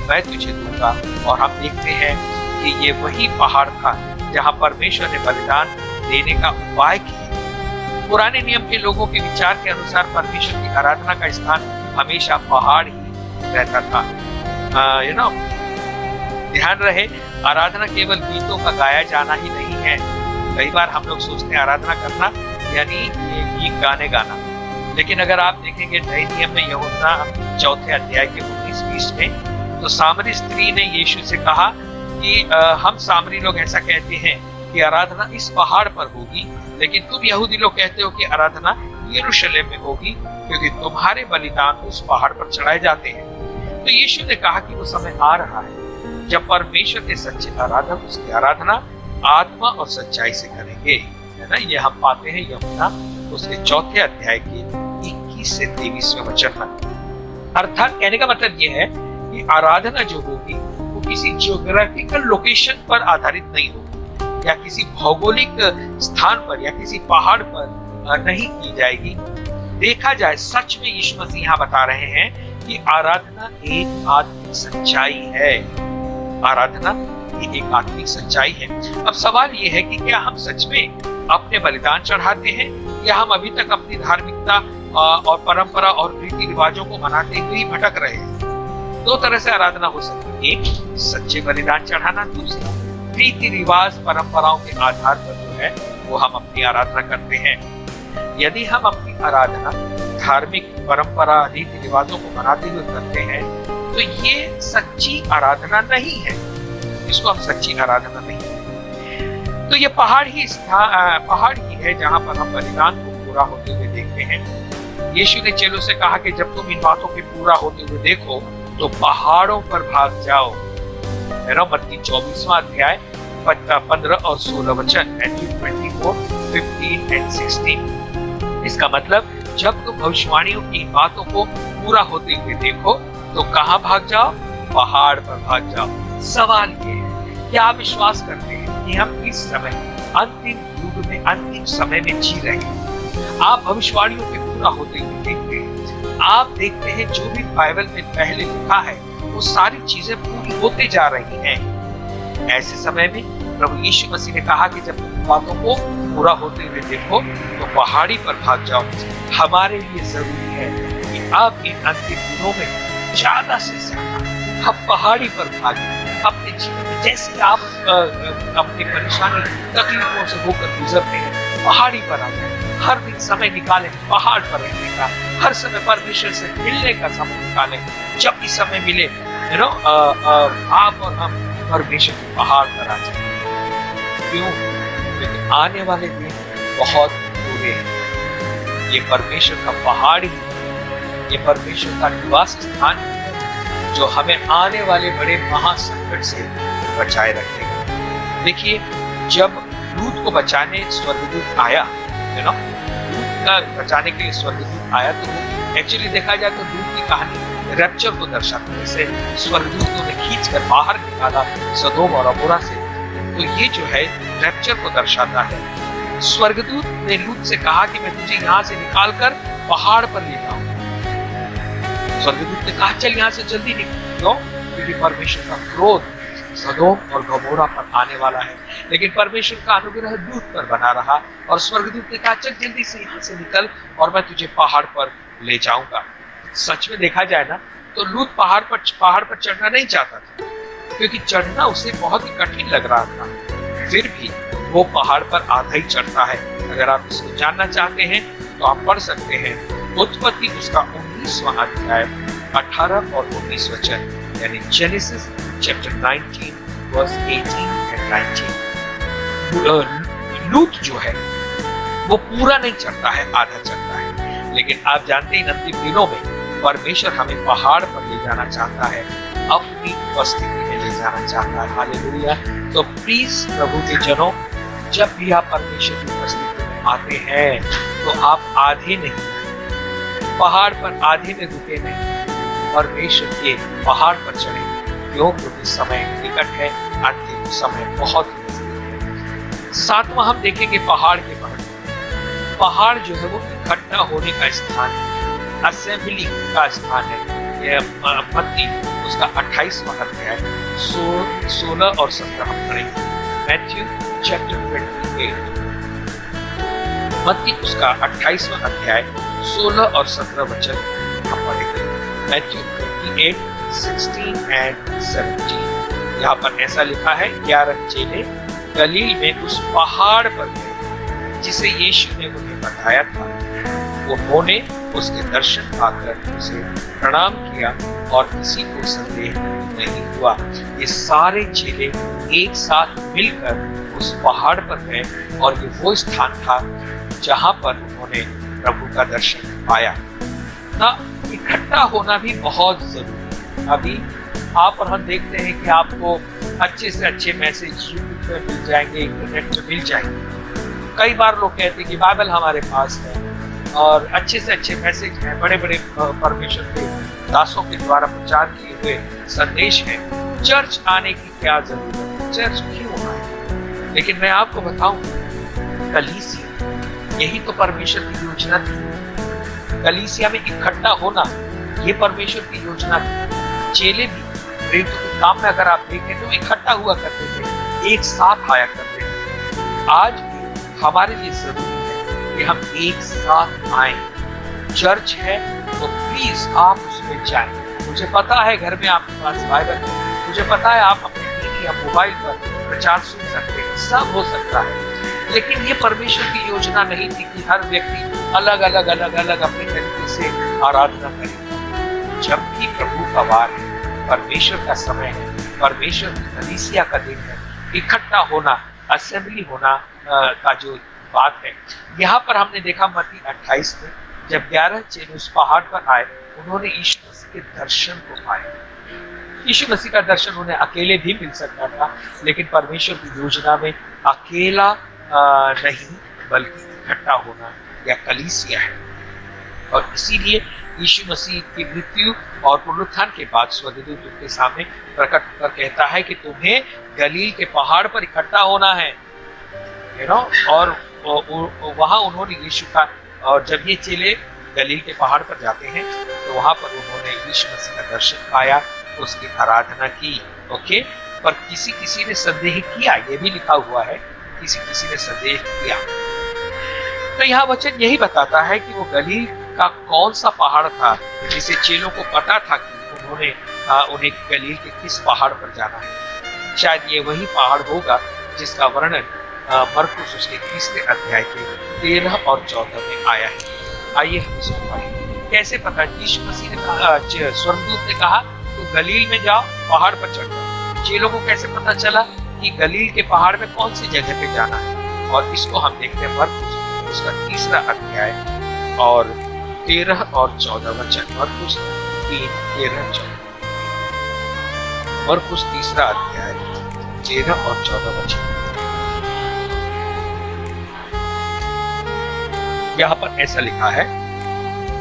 मैं तुझे दूंगा। और हम देखते हैं कि ये वही पहाड़ था जहां परमेश्वर ने बलिदान देने का उपाय किया। पुराने नियम के लोगों के विचार के अनुसार परमेश्वर की आराधना का स्थान हमेशा पहाड़ ही रहता था। ध्यान रहे, आराधना केवल गीतों का गाया जाना ही नहीं है। कई बार हम लोग सोचते हैं आराधना करना यानी ये गीत गाने गाना, लेकिन अगर आप देखेंगे नए नियम में यूहन्ना 4 अध्याय के 19-20 में, तो सामरी स्त्री ने यीशु से कहा कि हम सामरी लोग ऐसा कहते हैं कि आराधना इस पहाड़ पर होगी, लेकिन तुम यहूदी लोग कहते हो कि आराधना यरूशलेम में होगी, क्योंकि तुम्हारे बलिदान उस पहाड़ पर चढ़ाए जाते हैं। तो यीशु ने कहा कि वो समय आ रहा है जब परमेश्वर के सच्चे आराधक उसकी आराधना आत्मा और सच्चाई से करेंगे, है ना। ये हम पाते हैं यूहन्ना उसके 4 अध्याय के 21 से 23वें वचन में। अर्थात कहने का मतलब ये है कि आराधना जो होगी वो किसी जियोग्राफिकल लोकेशन पर आधारित नहीं होगी, या किसी भौगोलिक स्थान पर या किसी पहाड़ पर नहीं की जाएगी। देखा जाए, सच में यीशु मसीह यहाँ बता रहे हैं कि आराधना एक आत्मिक सच्चाई है। आराधना ये एक आत्मिक सच्चाई है। अब सवाल ये है कि क्या हम सच में अपने बलिदान चढ़ाते हैं, या हम अभी तक अपनी धार्मिकता और परंपरा और रीति रिवाजों को मनाते हुए ही भटक रहे हैं। 2 तरह से आराधना हो सकती है, एक सच्चे बलिदान चढ़ाना, दूसरा रीति रिवाज परंपराओं के आधार पर जो है वो हम अपनी आराधना करते हैं। यदि हम अपनी आराधना धार्मिक परंपरा रीति रिवाजों को मनाते हुए करते हैं, तो ये सच्ची आराधना नहीं है। इसको हम सच्ची आराधना नहीं कहते। तो ये पहाड़ ही है जहाँ पर हम बलिदान को पूरा होते हुए देखते हैं। यीशु ने चेलों से कहा कि जब तुम इन बातों के पूरा होते हुए देखो तो पहाड़ों पर भाग जाओ। मत्ती 24वां अध्याय 15 और 16 वचन, Matthew 24, 15 and 16। इसका मतलब जब तुम भविष्यवाणियों की बातों को पूरा होते हुए देखो तो कहाँ भाग जाओ? पहाड़ पर भाग जाओ। सवाल ये है, क्या आप विश्वास करते हैं कि हम इस समय अंतिम युग में, अंतिम समय में जी रहे हैं? आप भविष्यवाणियों के पूरा होते हुए देखते हैं, आप देखते हैं जो भी बाइबल में पहले लिखा है वो सारी चीजें पूरी होते जा रही हैं। ऐसे समय में प्रभु यीशु मसीह ने कहा कि जब तुम बातों को पूरा होते हुए देखो तो पहाड़ी पर भाग जाओ। हमारे लिए जरूरी है कि अब इन अंतिम दिनों में ज्यादा से ज्यादा हम पहाड़ी पर भागें। अपने जीवन में जैसे आप अपनी परेशानी तकलीफों से होकर गुजरते हैं, पहाड़ी पर आ जाए। हर दिन समय निकालें पहाड़ पर रहने का, हर समय परमेश्वर से मिलने का समय निकालें। जब भी समय मिले आप और हम परमेश्वर के पहाड़ पर आ जाए। क्यों? क्योंकि आने वाले दिन बहुत बुरे हैं। ये परमेश्वर का पहाड़ ही, ये परमेश्वर का निवास स्थान है जो हमें आने वाले बड़े महासंकट से बचाए रखेगा। देखिए, जब लूत को बचाने स्वर्गदूत आया, लूत का बचाने के लिए स्वर्गदूत आया, तो एक्चुअली देखा जाए तो लूत की कहानी रैप्चर को दर्शाती है। जैसे स्वर्गदूतों ने खींचकर बाहर निकाला सदोम और अमोरा से, तो ये जो है रैप्चर को दर्शाता है। स्वर्गदूत ने लूत से कहा कि मैं तुझे यहाँ से निकालकर पहाड़ पर ले जाऊंगा। स्वर्गदूत ने कहा चल यहाँ से जल्दी निकल। क्यों? क्योंकि परमेश्वर का क्रोध सदोम और गमोरा पर आने वाला है। लेकिन परमेश्वर का अनुग्रह लूत पर बना रहा और स्वर्गदूत ने कहा चल जल्दी से यहाँ से निकल और मैं तुझे पहाड़ पर ले जाऊंगा। सच में देखा जाए ना तो लूत पहाड़ पर चढ़ना नहीं चाहता था, क्योंकि चढ़ना उसे बहुत ही कठिन लग रहा था। फिर भी वो पहाड़ पर आधा ही चढ़ता है। अगर आप इसको जानना चाहते हैं तो आप पढ़ सकते हैं उत्पत्ति उसका 19वां अध्याय 18 और 19 वचन, यानी जेनेसिस चैप्टर 19 वर्स 18 and 19। लूत जो है वो पूरा नहीं चढ़ता है, आधा चढ़ता है। लेकिन आप जानते हैं अंतिम दिनों में परमेश्वर हमें पहाड़ पर ले जाना चाहता है, अपनी उपस्थिति में ले जाना चाहता है। हालेलुया। तो प्लीज प्रभु के जनों, जब भी आप परमेश्वर की उपस्थिति में आते हैं तो आप आधे नहीं, पहाड़ पर आधे में रुके नहीं, परमेश्वर के पहाड़ पर चढ़े। क्यों? क्योंकि समय निकट है, अंतिम समय बहुत नजदीक है। सातवां हम देखेंगे पहाड़ के बारे में। पहाड़ जो है वो इकट्ठा होने का स्थान है, असेंबली का स्थान है। यह मत्ती उसका 28वां अध्याय 16 और 17 हम पढ़ेंगे। मैथ्यू चैप्टर 28, मत्ती उसका 28वां अध्याय 16 और 17 वचन हम पढ़ेंगे। Matthew 28, 16 and 17। यहाँ पर ऐसा लिखा है, 11 चेले गलील में उस पहाड़ पर गए जिसे यीशु ने उन्हें बताया था। उन्होंने उसके दर्शन पाकर उसे प्रणाम किया और किसी को संदेह नहीं हुआ। ये सारे चेले एक साथ मिलकर उस पहाड़ पर गए और ये वो स्थान था जहां पर उन्होंने प्रभु का दर्शन पाया। ना इकट्ठा होना भी बहुत जरूरी है। अभी आप और हम देखते हैं कि आपको अच्छे से अच्छे मैसेज यूट्यूब पर मिल जाएंगे, इंटरनेट पर मिल जाएंगे। कई बार लोग कहते हैं कि बाइबल हमारे पास है और अच्छे से अच्छे मैसेज हैं, बड़े बड़े परमेश्वर के दासों के द्वारा प्रचार किए हुए संदेश हैं। चर्च आने की क्या जरूरत है? चर्च क्यों आए? लेकिन मैं आपको बताऊं, कलीसिया यही तो परमेश्वर की योजना थी। कलीसिया में इकट्ठा होना ये परमेश्वर की योजना थी। चेले भी प्रेरितों के काम में अगर आप देखें तो इकट्ठा हुआ करते थे, एक साथ आया करते थे। आज भी हमारे लिए जरूरी है कि हम एक साथ आए। चर्च है तो प्लीज आप उसमें जाएं। मुझे पता है घर में आपके पास बाइबल है, मुझे पता है आप अपने टीवी या मोबाइल पर प्रचार सुन सकते हैं, सब हो सकता है। लेकिन ये परमेश्वर की योजना नहीं थी कि हर व्यक्ति अलग अलग अपने तरीके से आराधना करेगा। जब भी प्रभु का वार है, परमेश्वर का समय है, परमेश्वर की कलीसिया का दिन है, इकट्ठा होना, असेंबली होना का जो बात है। यहाँ पर हमने देखा मत्ती 28 में जब 11 चेले उस पहाड़ पर आए, उन्होंने यीशु मसीह के दर्शन को पाया। यीशु मसीह का दर्शन उन्हें अकेले भी मिल सकता था, लेकिन परमेश्वर की योजना में अकेला नहीं बल्कि इकट्ठा होना या कलीसिया है। और इसीलिए यीशु मसीह की मृत्यु और पुनरुत्थान के बाद स्वर्गदूत उनके सामने प्रकट होकर कहता है कि तुम्हें गलील के पहाड़ पर इकट्ठा होना है, और वहां उन्होंने यीशु का, और जब ये चेले गलील के पहाड़ पर जाते हैं तो वहां पर उन्होंने यीशु मसीह का दर्शन पाया, उसकी आराधना की। ओके, पर किसी ने संदेह किया, ये भी लिखा हुआ है, किसी ने संदेह किया। तो यहाँ वचन यही बताता है कि वो गलील का कौन सा पहाड़ था जिसे चेलों को पता था कि उन्हें गलील के किस पहाड़ पर जाना है। शायद ये वही पहाड़ होगा जिसका वर्णन मरकुस उसके 30वें अध्याय के 13 और 14 में आया है। आइए हम इसको पढ़ें। कैसे पता? यीशु मसीह ने कहा, स्वर्गदूत ने कहा तो गलील में जाओ, पहाड़ पर चढ़ जाओ। चेलों को कैसे पता चला कि गलील के पहाड़ में कौन सी जगह पे जाना है? और इसको हम देखते हैं मरकुस उसका 3रा अध्याय और 13 और 14 वचन। मरकुस 3, 13, 14। मरकुस 3रा अध्याय 13 और 14 वचन। यहाँ पर ऐसा लिखा है,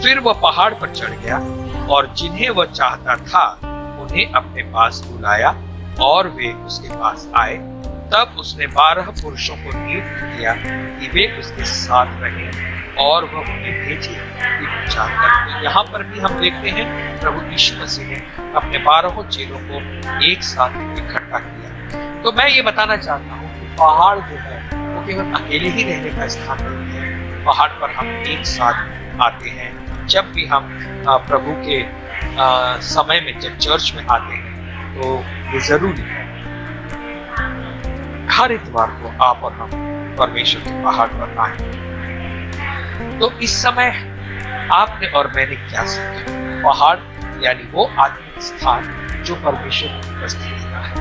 फिर वह पहाड़ पर चढ़ गया और जिन्हें वह चाहता था उन्हें अपने पास बुलाया और वे उसके पास आए। तब उसने 12 पुरुषों को नियुक्त किया कि वे उसके साथ रहें और वह उन्हें भेजे कि प्रचार करें। तो यहाँ पर भी हम देखते हैं प्रभु यीशु मसीह ने अपने 12 चेलों को एक साथ इकट्ठा किया। तो मैं ये बताना चाहता हूँ कि पहाड़ जो है वो केवल अकेले ही रहने का स्थान नहीं है। पहाड़ पर हम एक साथ आते हैं। जब भी हम प्रभु के समय में जब चर्च में आते हैं तो ये जरूरी है हर इतवार को आप और हम परमेश्वर के पहाड़ पर आए। तो इस समय आपने और मैंने क्या सीखा? पहाड़ यानी वो आत्मिक स्थान जो परमेश्वर की उपस्थिति का है।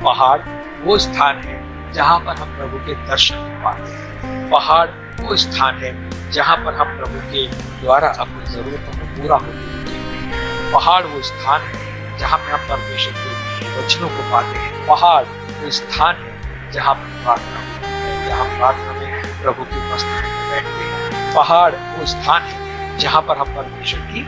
पहाड़ वो स्थान है जहाँ पर हम प्रभु के दर्शन पाते हैं। पहाड़ वो स्थान है जहाँ पर हम प्रभु के द्वारा अपनी जरूरतों को पूरा होते हैं। पहाड़ वो स्थान है जहाँ पर हम परमेश्वर के वचनों को पाते हैं। पहाड़ वो स्थान है जहाँ पर प्रार्थना होती है, जहाँ प्रार्थना में प्रभु की उपस्थिति में बैठते हैं। पहाड़ वो स्थान है जहाँ पर हम परमेश्वर की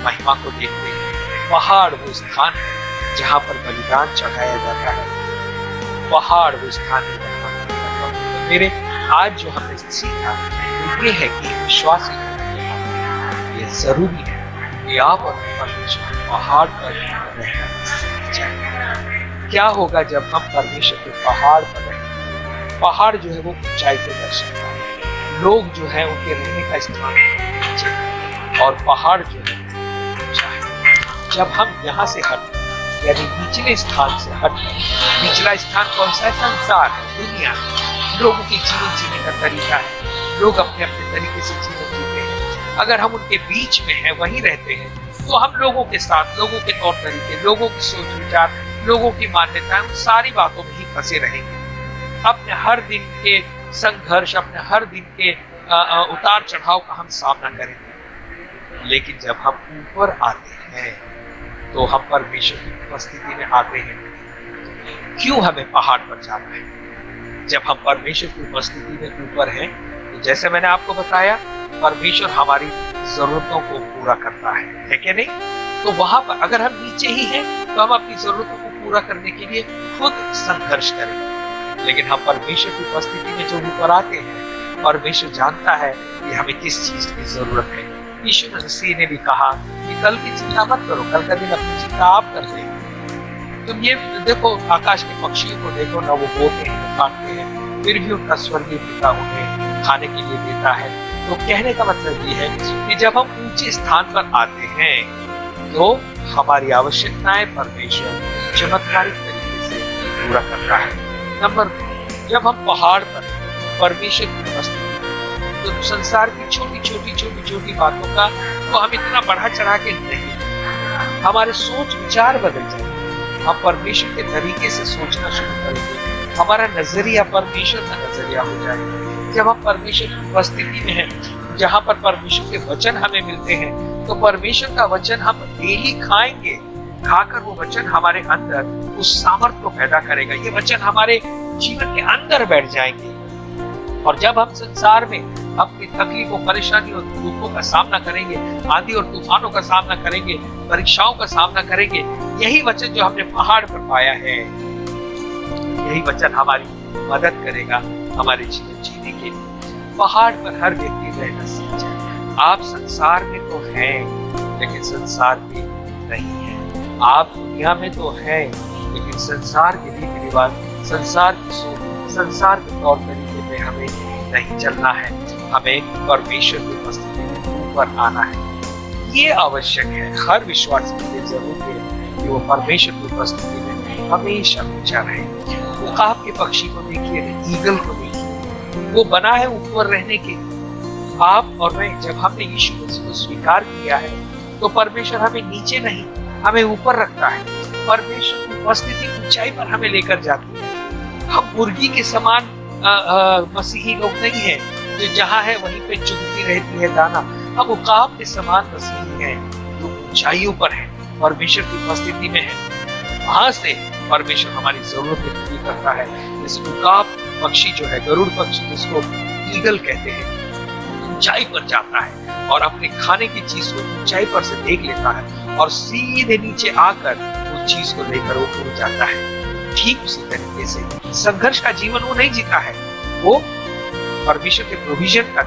महिमा को देखते हैं। पहाड़ वो स्थान है जहाँ पर बलिदान चढ़ाया जाता है। पहाड़ वो स्थान है जहाँ पर मेरे आज जो हमने सीखा ये है कि विश्वासी ये जरूरी है कि आप और परमेश्वर के पहाड़ पर रहना सीख जाए। क्या होगा जब हम परमेश्वर के पहाड़ पर रहेंगे? पहाड़ जो है वो ऊंचाई को दर्शाता है। लोग जो है उनके रहने का स्थान नीचे है और पहाड़ जो है ऊंचा है। जब हम यहाँ से हट यानी निचले स्थान से हट, निचला स्थान कौन सा है? संसार है, दुनिया है। लोगों के जीवन जीने का तरीका है, लोग अपने अपने तरीके से जीवन जीते हैं। अगर हम उनके बीच में हैं, वहीं रहते हैं, तो हम लोगों के साथ, लोगों के तौर तरीके, लोगों की सोच विचार, लोगों की मान्यताएं, उन सारी बातों में ही फंसे रहेंगे। अपने हर दिन के संघर्ष, अपने हर दिन के उतार चढ़ाव का हम सामना करेंगे। लेकिन जब हम ऊपर आते हैं तो हम परमेश्वर की उपस्थिति में आते हैं। क्यों हमें पहाड़ पर जाना है? जब हम परमेश्वर की उपस्थिति में ऊपर हैं तो जैसे मैंने आपको बताया, परमेश्वर हमारी जरूरतों को पूरा करता है क्या नहीं? तो वहां पर अगर हम नीचे ही हैं तो हम अपनी जरूरतों को पूरा करने के लिए खुद संघर्ष करेंगे। लेकिन हम परमेश्वर की उपस्थिति में जो ऊपर आते हैं, परमेश्वर जानता है कि हमें किस चीज की जरूरत है। यीशु मसीह ने भी कहा कि कल की चिंता मत करो, कल का दिन अपनी चिंता आप कर लेंगे। तुम ये देखो, आकाश के पक्षियों को देखो ना, वो बोते हैं, वो काटते हैं, फिर भी उनका स्वर्गीय पिता उन्हें खाने के लिए देता है। तो कहने का मतलब ये है कि जब हम ऊंचे स्थान पर आते हैं तो हमारी आवश्यकताएं परमेश्वर चमत्कारिक तरीके से पूरा करता है। नंबर 2, जब हम पहाड़ पर परमेश्वर की उपस्थिति, तो संसार की छोटी बातों का तो हम इतना बढ़ा चढ़ा के नहीं, हमारे सोच विचार बदल जाए। हम परमेश्वर के तरीके से सोचना शुरू करेंगे, हमारा नजरिया परमेश्वर का नजरिया हो जाएगा। जब हम परमेश्वर की उपस्थिति में हैं, जहाँ पर परमेश्वर के वचन हमें मिलते हैं, तो परमेश्वर का वचन हम डेली खाएंगे। खाकर वो वचन हमारे अंदर उस सामर्थ्य को पैदा करेगा। ये वचन हमारे जीवन के अंदर बैठ जाएंगे। और जब हम संसार में अपनी तकलीफों, परेशानियों, दुखों का सामना करेंगे, आंधी और तूफानों का सामना करेंगे, परीक्षाओं का सामना करेंगे, यही वचन जो हमने पहाड़ पर पाया है, यही वचन हमारी मदद करेगा हमारे जीवन जीने के लिए। पहाड़ पर हर व्यक्ति रहना सीख जाए। आप संसार में तो हैं, लेकिन संसार में नहीं है। आप दुनिया में तो हैं, लेकिन संसार के रीति रिवाज, संसार की सोच, संसार के तौर तरीके में हमें नहीं चलना है। हमें परमेश्वर की उपस्थिति में ऊपर आना है। ये आवश्यक है। हर विश्वासी के लिए जरूरी है कि वो परमेश्वर की उपस्थिति में हमेशा ऊंचा रहे। उकाब के पक्षी को देखिए, ईगल को देखिए, वो बना है ऊपर रहने के। आप और मैं, जब हमने यीशु मसीह को स्वीकार किया है, तो परमेश्वर हमें नीचे नहीं, हमें ऊपर रखता है। परमेश्वर की उपस्थिति ऊंचाई पर हमें लेकर जाती है। हम मुर्गी के समान मसीही लोग नहीं हैं, जो जहाँ है वहीं पे चुगती रहती है दाना। हम उकाब के समान मसीही हैं, जो ऊंचाइयों पर है, परमेश्वर की उपस्थिति में है। वहां से परमेश्वर हमारी जरूरतें पूरी करता है। इस उकाब पक्षी जो है, गरुड़ पक्षी जिसको ईगल कहते हैं, ऊंचाई पर जाता है और अपने खाने की चीज को ऊंचाई पर से देख लेता है और सीधे नीचे आकर उस चीज को लेकर वो उड़ जाता है। ठीक उसी तरीके से संघर्ष का जीवन वो नहीं जीता है, वो परमेश्वर के प्रोविजन का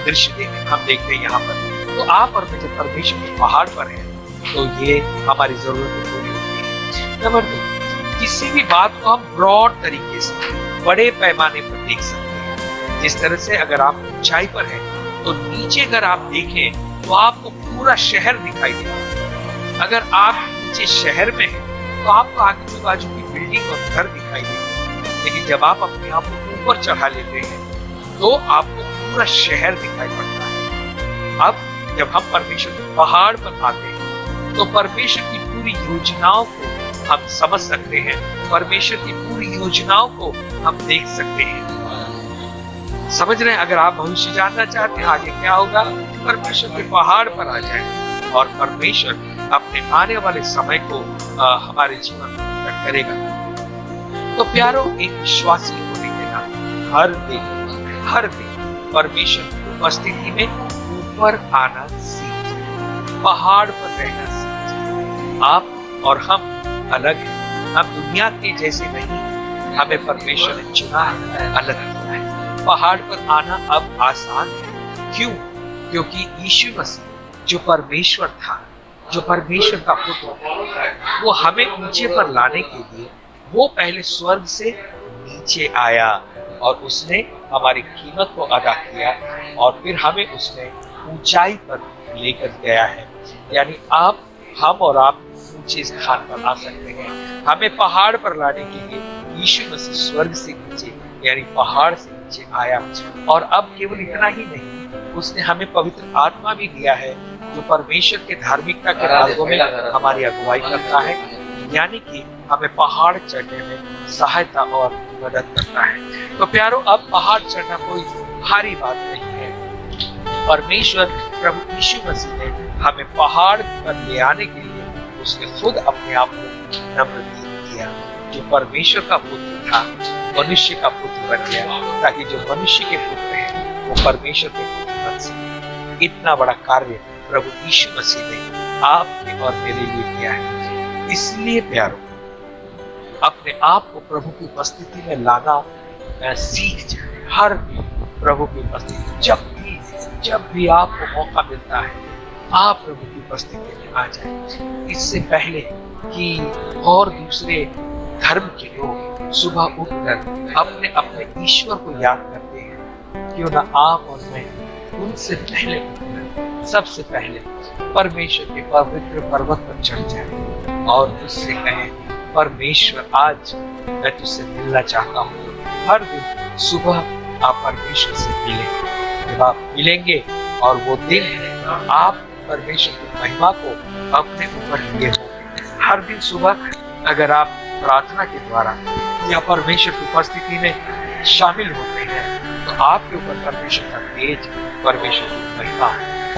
दृश्य हम देखते हैं यहाँ पर। तो आप और मैं जब परमेश्वर के पहाड़ पर हैं, तो ये हमारी जरूरतें पूरी होती है। नंबर 2, किसी भी बात को हम ब्रॉड तरीके से, बड़े पैमाने पर देख सकते हैं। जिस तरह से अगर आप ऊंचाई पर हैं, तो नीचे अगर आप देखें तो आपको पूरा शहर दिखाई देगा। अगर आप नीचे शहर में हैं, तो आपको आजू बाजू की बिल्डिंग और घर दिखाई देगा। लेकिन जब आप अपने आप को ऊपर चढ़ा लेते हैं, तो आपको पूरा शहर दिखाई पड़ता है। अब जब हम परमेश्वर के पहाड़ पर आते हैं, तो परमेश्वर की पूरी योजनाओं को हम समझ सकते हैं, परमेश्वर की पूरी योजनाओं को हम देख सकते हैं। समझ रहे हैं? अगर आप भविष्य जानना चाहते हैं आगे क्या होगा, परमेश्वर के पहाड़ पर आ जाए और परमेश्वर अपने आने वाले समय को हमारे जीवन में प्रकट करेगा। तो प्यारो, एक विश्वासी होने के नाते हर दिन परमेश्वर की उपस्थिति में ऊपर आना सीख जाए, पहाड़ पर रहना सीख जाए। आप और हम अलग हैं, हम दुनिया के जैसे नहीं हैं। हमें परमेश्वर ने चुना है, अलग किया है। पहाड़ पर आना अब आसान है। क्यों? क्योंकि यीशु मसीह जो परमेश्वर था, जो परमेश्वर का पुत्र था, वो हमें ऊंचे पर लाने के लिए वो पहले स्वर्ग से नीचे आया और उसने हमारी कीमत को अदा किया और फिर हमें उसने ऊंचाई पर लेकर गया है। यानी आप, हम और आप ऊंचे स्थान पर आ सकते हैं। हमें पहाड़ पर लाने के लिए यीशु मसीह स्वर्ग से नीचे, यानी पहाड़ से नीचे आया। और अब केवल इतना ही नहीं, उसने हमें पवित्र आत्मा भी दिया है, जो परमेश्वर के धार्मिकता के मार्गों में हमारी अगुवाई करता है, यानी कि हमें पहाड़ चढ़ने में सहायता और मदद करता है। तो प्यारो, अब पहाड़ चढ़ना कोई भारी बात नहीं है। परमेश्वर प्रभु यीशु मसीह ने हमें पहाड़ पर ले आने के लिए उसने खुद अपने आप को नम्र किया। जो परमेश्वर का पुत्र था, मनुष्य का पुत्र बन गया, ताकि जो मनुष्य के पुत्र हैं वो परमेश्वर के पुत्र बन सके। इतना बड़ा कार्य प्रभु यीशु मसीह ने आपके और मेरे लिए किया है। इसलिए प्यारो, अपने आप को प्रभु की उपस्थिति में लाना सीख जाए। हर प्रभु की उपस्थिति, जब भी आपको मौका मिलता है, आप प्रभु की उपस्थिति में आ जाए। इससे पहले कि और दूसरे धर्म के लोग सुबह उठकर अपने अपने ईश्वर को याद करते हैं, क्यों ना आप और मैं उनसे पहले उठकर सबसे पहले परमेश्वर के पवित्र पर्वत पर चढ़ जाए और उससे कहें, परमेश्वर आज मैं तुझसे मिलना चाहता हूँ। हर दिन सुबह आप परमेश्वर से मिलें। जब आप मिलेंगे और वो दिन आप परमेश्वर की महिमा को अपने ऊपर लिए होंगे, हर दिन सुबह अगर आप प्रार्थना के द्वारा या परमेश्वर की उपस्थिति में शामिल होते हैं तो आपके ऊपर परमेश्वर का तेज, परमेश्वर की महिमा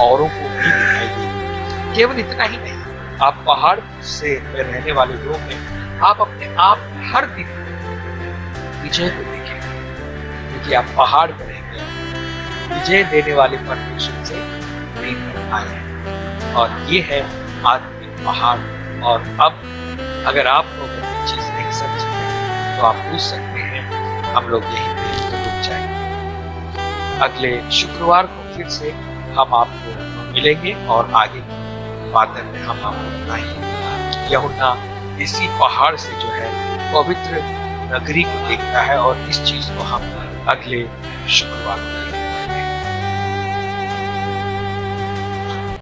औरों को भी दिखाई देगी। केवल इतना ही नहीं, आप पहाड़ से में रहने वाले लोग हैं, आप अपने आप हर दिन विजय को देखेंगे, क्योंकि आप पहाड़ पर रहेंगे, विजय देने वाले परमेश्वर से प्रेम कर आए हैं। और ये है आत्मिक पहाड़। और अब अगर आप लोग अपनी चीज नहीं समझते तो आप पूछ सकते हैं, हम लोग यहीं पे रुक जाएंगे। अगले शुक्रवार को फिर से हम आपको मिलेंगे और आगे की बातें में हम आपको बताएंगे। यूहन्ना इसी पहाड़ से जो है पवित्र नगरी को देखता है और इस चीज को हम अगले शुक्रवार को